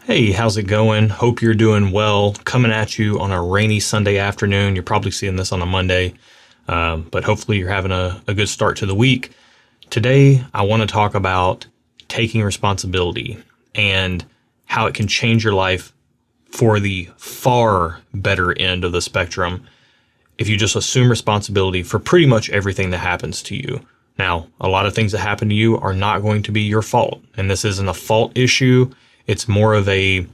Hey, how's it going? Hope you're doing well. Coming at you on a rainy Sunday afternoon. You're probably seeing this on a Monday, but hopefully you're having a good start to the week. Today, I want to talk about taking responsibility and how it can change your life for the far better end of the spectrum if you just assume responsibility for pretty much everything that happens to you. Now, a lot of things that happen to you are not going to be your fault, and this isn't a fault issue. It's more of a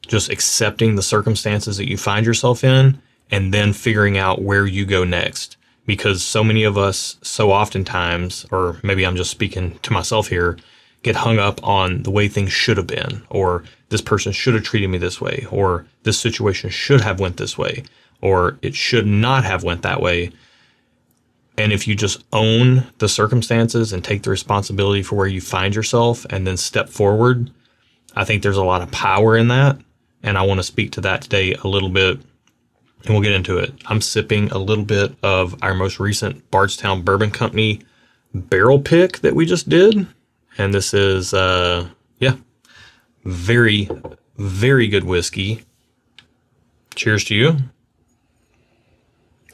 just accepting the circumstances that you find yourself in and then figuring out where you go next. Because so many of us, so oftentimes, or maybe I'm just speaking to myself here, get hung up on the way things should have been, or this person should have treated me this way, or this situation should have went this way, or it should not have went that way. And if you just own the circumstances and take the responsibility for where you find yourself and then step forward, I think there's a lot of power in that. And I want to speak to that today a little bit, and we'll get into it. I'm sipping a little bit of our most recent Bardstown Bourbon Company barrel pick that we just did. And this is, very, very good whiskey. Cheers to you.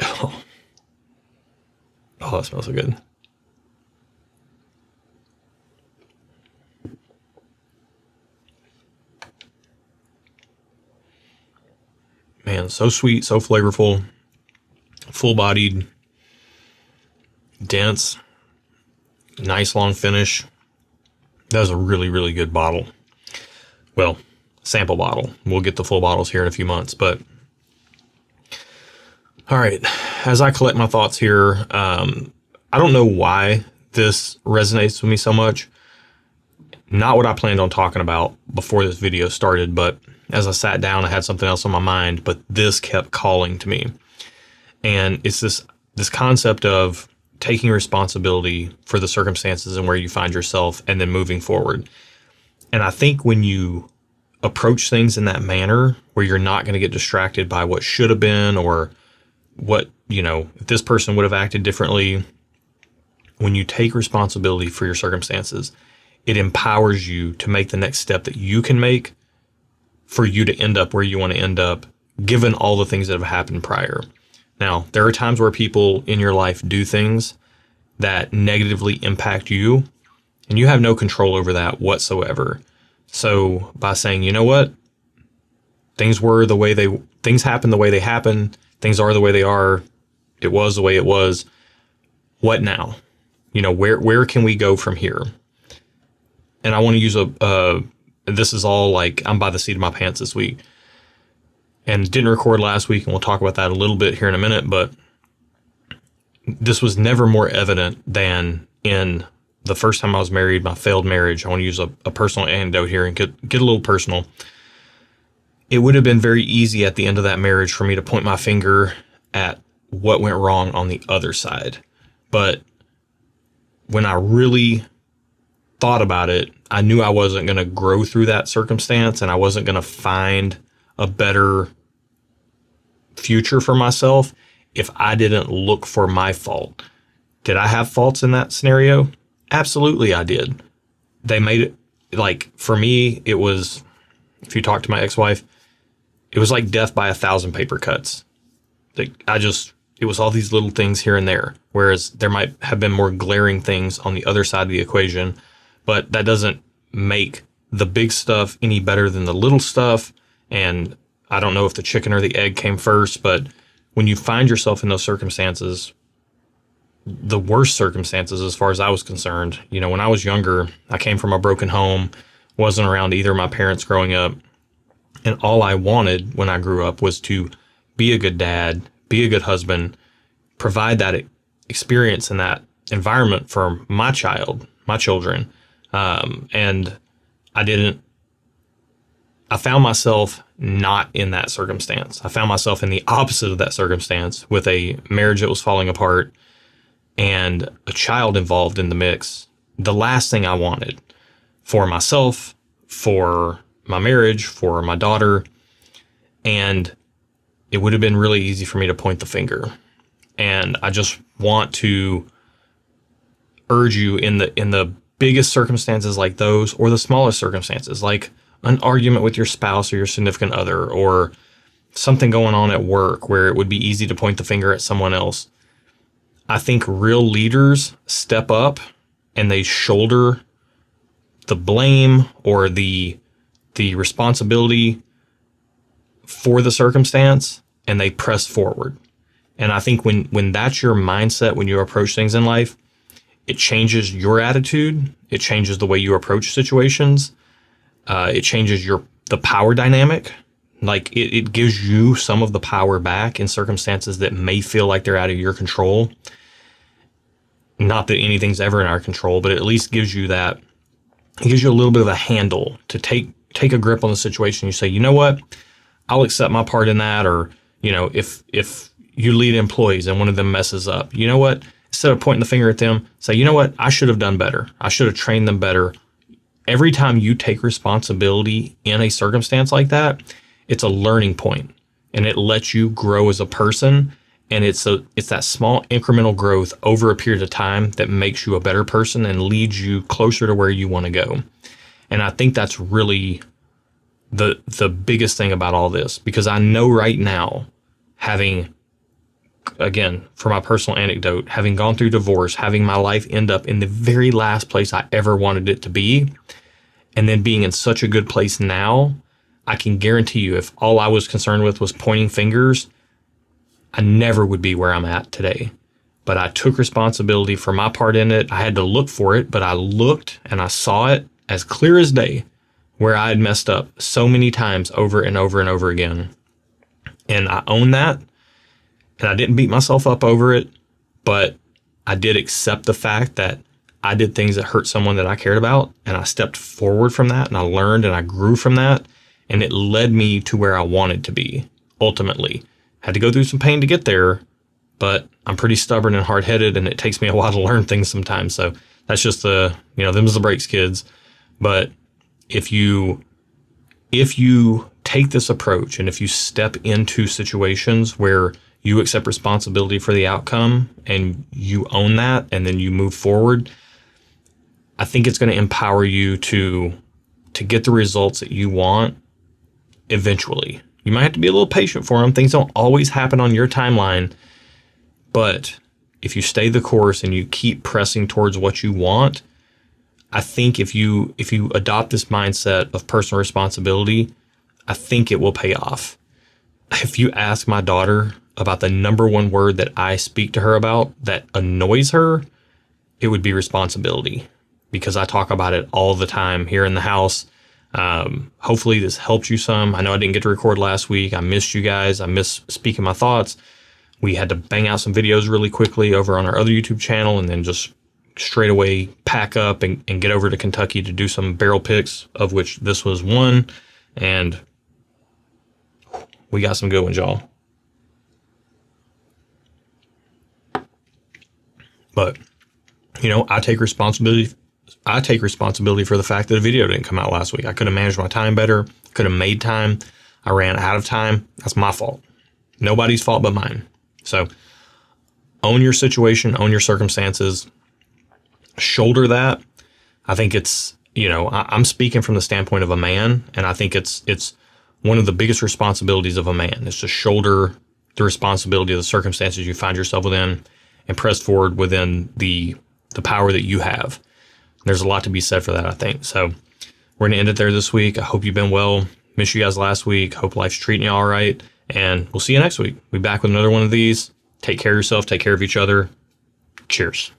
Oh, that smells so good. Man, so sweet, so flavorful, full-bodied, dense, nice long finish. That was a really, really good bottle. Well, sample bottle. We'll get the full bottles here in a few months, but all right. As I collect my thoughts here, I don't know why this resonates with me so much. Not what I planned on talking about before this video started, but as I sat down, I had something else on my mind, but this kept calling to me. And it's this concept of taking responsibility for the circumstances and where you find yourself and then moving forward. And I think when you approach things in that manner, where you're not going to get distracted by what should have been or what, if this person would have acted differently, when you take responsibility for your circumstances, it empowers you to make the next step that you can make for you to end up where you want to end up, given all the things that have happened prior. Now, there are times where people in your life do things that negatively impact you, and you have no control over that whatsoever. So by saying, you know what, things happened the way they happened, things are the way they are, it was the way it was, what now? Where can we go from here? And I want to use this is all like I'm by the seat of my pants this week, and didn't record last week, and we'll talk about that a little bit here in a minute, but this was never more evident than in the first time I was married, my failed marriage. I want to use a personal anecdote here and get a little personal. It would have been very easy at the end of that marriage for me to point my finger at what went wrong on the other side. But when I really thought about it, I knew I wasn't going to grow through that circumstance, and I wasn't going to find a better future for myself if I didn't look for my fault. Did I have faults in that scenario? Absolutely, I did. They made it, like, for me, it was, if you talk to my ex-wife, it was like death by 1,000 paper cuts. It was all these little things here and there, whereas there might have been more glaring things on the other side of the equation. But that doesn't make the big stuff any better than the little stuff. And I don't know if the chicken or the egg came first, but when you find yourself in those circumstances, the worst circumstances as far as I was concerned, when I was younger, I came from a broken home, wasn't around either of my parents growing up. And all I wanted when I grew up was to be a good dad, be a good husband, provide that experience and that environment for my children. And I found myself not in that circumstance. I found myself in the opposite of that circumstance, with a marriage that was falling apart and a child involved in the mix. The last thing I wanted for myself, for my marriage, for my daughter. And it would have been really easy for me to point the finger. And I just want to urge you in the biggest circumstances like those, or the smallest circumstances, like an argument with your spouse or your significant other, or something going on at work where it would be easy to point the finger at someone else. I think real leaders step up and they shoulder the blame or the responsibility for the circumstance, and they press forward. And I think when that's your mindset, when you approach things in life, it changes your attitude. It changes the way you approach situations. It changes the power dynamic. Like it gives you some of the power back in circumstances that may feel like they're out of your control. Not that anything's ever in our control, but it at least gives you that. It gives you a little bit of a handle to take a grip on the situation. You say, you know what? I'll accept my part in that. Or, if you lead employees and one of them messes up, you know what? Instead of pointing the finger at them, say, you know what? I should have done better. I should have trained them better. Every time you take responsibility in a circumstance like that, it's a learning point, and it lets you grow as a person. And it's that small incremental growth over a period of time that makes you a better person and leads you closer to where you want to go. And I think that's really the biggest thing about all this, because I know right now, having, again, for my personal anecdote, having gone through divorce, having my life end up in the very last place I ever wanted it to be, and then being in such a good place now, I can guarantee you, if all I was concerned with was pointing fingers, I never would be where I'm at today. But I took responsibility for my part in it. I had to look for it, but I looked and I saw it as clear as day where I had messed up so many times over and over and over again. And I own that. And I didn't beat myself up over it, but I did accept the fact that I did things that hurt someone that I cared about. And I stepped forward from that, and I learned and I grew from that. And it led me to where I wanted to be, ultimately. Had to go through some pain to get there, but I'm pretty stubborn and hard-headed, and it takes me a while to learn things sometimes. So that's just them's the breaks, kids. But if you take this approach, and if you step into situations where you accept responsibility for the outcome and you own that, and then you move forward, I think it's going to empower you to get the results that you want eventually. You might have to be a little patient for them. Things don't always happen on your timeline, but if you stay the course and you keep pressing towards what you want, I think if you adopt this mindset of personal responsibility, I think it will pay off. If you ask my daughter about the number one word that I speak to her about that annoys her, it would be responsibility, because I talk about it all the time here in the house. Hopefully this helped you some. I know I didn't get to record last week. I missed you guys. I miss speaking my thoughts. We had to bang out some videos really quickly over on our other YouTube channel, and then just straight away pack up and get over to Kentucky to do some barrel picks, of which this was one. And we got some good ones, y'all. But, I take responsibility. I take responsibility for the fact that a video didn't come out last week. I could have managed my time better, could have made time. I ran out of time. That's my fault. Nobody's fault but mine. So own your situation, own your circumstances, shoulder that. I think it's, I'm speaking from the standpoint of a man, and I think it's one of the biggest responsibilities of a man is to shoulder the responsibility of the circumstances you find yourself within and press forward within the power that you have. There's a lot to be said for that, I think. So we're going to end it there this week. I hope you've been well. Miss you guys last week. Hope life's treating you all right. And we'll see you next week. We'll be back with another one of these. Take care of yourself. Take care of each other. Cheers.